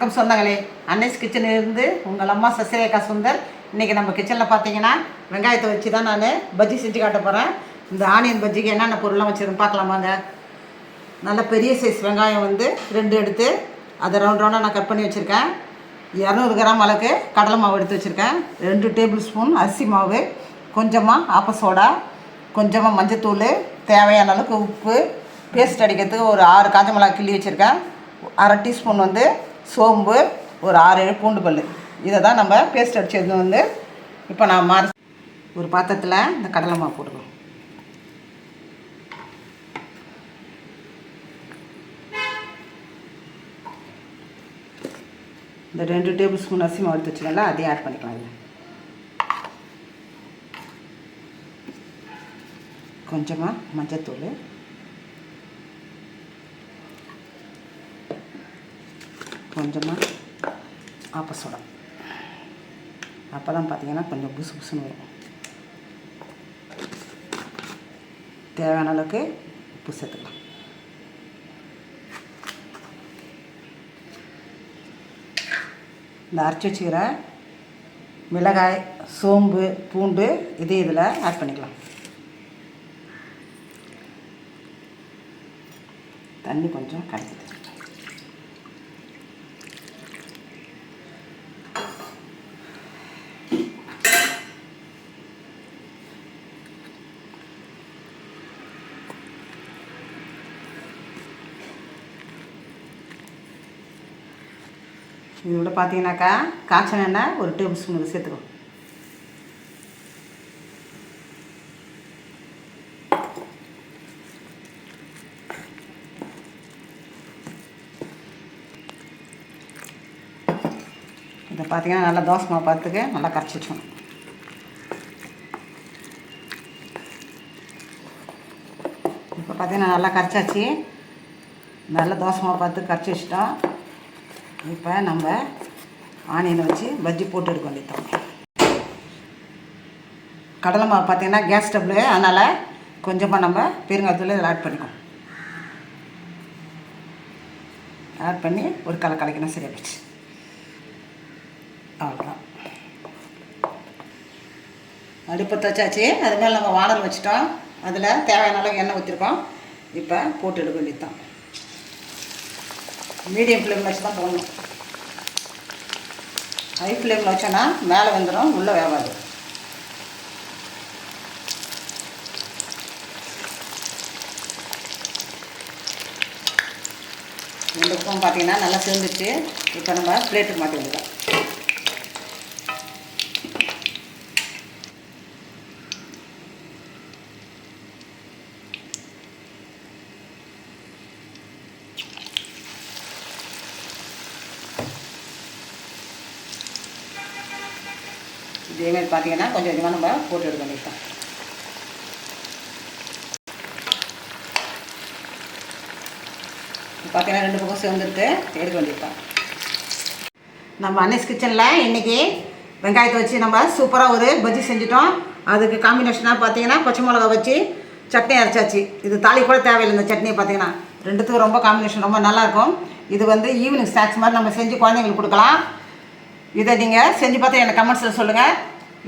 வணக்கம் சொந்தங்களே. அன்னைஸ் கிச்சனிலிருந்து உங்கள் அம்மா சசிரேகா சுந்தர். இன்றைக்கி நம்ம கிச்சனில் பார்த்தீங்கன்னா வெங்காயத்தை வச்சு தான் நான் பஜ்ஜி செஞ்சு காட்ட போகிறேன். இந்த ஆனியன் பஜ்ஜிக்கு என்னென்ன பொருள்லாம் வச்சுருக்கேன் பார்க்கலாமாங்க. நல்ல பெரிய சைஸ் வெங்காயம் வந்து 2 எடுத்து அதை ரவுண்டாக நான் கட் பண்ணி வச்சுருக்கேன். 200 கிராம் அளவுக்கு கடலை மாவு எடுத்து வச்சுருக்கேன். 2 டேபிள் ஸ்பூன் அரிசி மாவு, கொஞ்சமாக ஆப்ப சோடா, கொஞ்சமாக மஞ்சத்தூள், தேவையான அளவுக்கு உப்பு, பேஸ்ட் அடிக்கிறதுக்கு ஒரு 6 காஞ்ச மிளகாய் கிள்ளி வச்சுருக்கேன். 1/2 டீஸ்பூன் வந்து சோம்பு, ஒரு 6-7 பூண்டு பல். இதை தான் நம்ம பேஸ்ட் அடிச்சது வந்து இப்போ நான் ஒரு பாத்திரத்தில் இந்த கடலை மாவு போட்டுக்கணும். இந்த 2 டேபிள் ஸ்பூன் அரிசி மாவு எடுத்து வச்சுக்கல, அதையும் ஆட் பண்ணிக்கலாம். இல்லை கொஞ்சமாக மஞ்சத்தூள், கொஞ்சமாக ஆப்ப சோடா. அப்போ தான் பார்த்தீங்கன்னா கொஞ்சம் புசு புசுன்னு வரும். தேவையான அளவுக்கு உப்பு சேர்த்துக்கலாம். இந்த அரைச்சி வச்சுக்கிற மிளகாய், சோம்பு, பூண்டு இதே இதில் ஆட் பண்ணிக்கலாம். தண்ணி கொஞ்சம் கலக்குது. இதோட பார்த்தீங்கன்னாக்கா காய்ச்சல் எண்ணெய் ஒரு டேபிள் ஸ்பூன் சேர்த்துக்கணும். இதை பார்த்தீங்கன்னா நல்லா தோசை மாவு பார்த்துக்கு நல்லா கரைச்சி வச்சோம். இப்போ பார்த்தீங்கன்னா நல்லா கரைச்சாச்சு. நல்லா தோசை மாவு பார்த்து கரைச்சி வச்சிட்டோம். இப்போ நம்ம ஆனியனை வச்சு பஜ்ஜி போட்டு எடுக்க வேண்டியது. கடலை மாவு பார்த்தீங்கன்னா கேஸ் ஸ்டவ்வில், அதனால் கொஞ்சமாக நம்ம பெருங்காயத்தூள் இதில் ஆட் பண்ணிக்கோம். ஆட் பண்ணி ஒரு கலக்கணும். சரியாக போச்சு. அவ்வளோதான். அடுப்பை வச்சாச்சு. அது மேலே நம்ம வானல் வச்சுட்டோம். அதில் தேவையான அளவு எண்ணெய் ஊற்றிருக்கோம். இப்போ போட்டு எடுக்க வேண்டியது தான். மீடியம் ஃப்ளேமில் வச்சு தான் போடணும். ஹை ஃப்ளேமில் வச்சோன்னா மேலே வந்துடும், உள்ளே வேகாது. ரெண்டு பக்கம் பார்த்தீங்கன்னா நல்லா சேர்ந்துச்சு. இப்போ நம்ம பிளேட்டுக்கு மாற்றி வந்துடலாம். இதேமாதிரி பார்த்தீங்கன்னா கொஞ்சம் கொஞ்சமாக நம்ம போட்டு எடுக்க வேண்டியதான். பார்த்தீங்கன்னா 2 பக்கம் சேர்ந்துட்டு எடுக்க வேண்டியதான். நம்ம அன்னைஸ் கிச்சனில் இன்றைக்கி வெங்காயத்தை வச்சு நம்ம சூப்பராக ஒரு பஜ்ஜி செஞ்சுட்டோம். அதுக்கு காம்பினேஷனாக பார்த்தீங்கன்னா பச்சை மிளகா வச்சு சட்னி அரைச்சாச்சு. இது தாலி கூட தேவையில்லை. இந்த சட்னியை பார்த்தீங்கன்னா ரெண்டுத்துக்கும் ரொம்ப காம்பினேஷன் ரொம்ப நல்லாயிருக்கும். இது வந்து ஈவினிங் ஸ்நாக்ஸ் மாதிரி நம்ம செஞ்சு குழந்தைங்களுக்கு கொடுக்கலாம். இதை நீங்கள் செஞ்சு பார்த்து எனக்கு கமெண்ட்ஸில் சொல்லுங்கள்.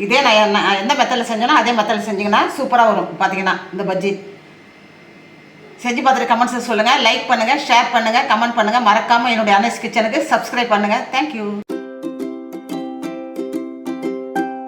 இதே நான் எந்த மெத்தடில் செஞ்சேனோ அதே மெத்தடில் செஞ்சிங்கன்னா சூப்பராக வரும். பார்த்தீங்கன்னா இந்த பஜ்ஜி செஞ்சு பார்த்துட்டு கமெண்ட்ஸில் சொல்லுங்கள். லைக் பண்ணுங்கள், ஷேர் பண்ணுங்கள், கமெண்ட் பண்ணுங்கள். மறக்காமல் என்னுடைய அன்னைஸ் கிச்சனுக்கு சப்ஸ்கிரைப் பண்ணுங்கள். தேங்க்யூ.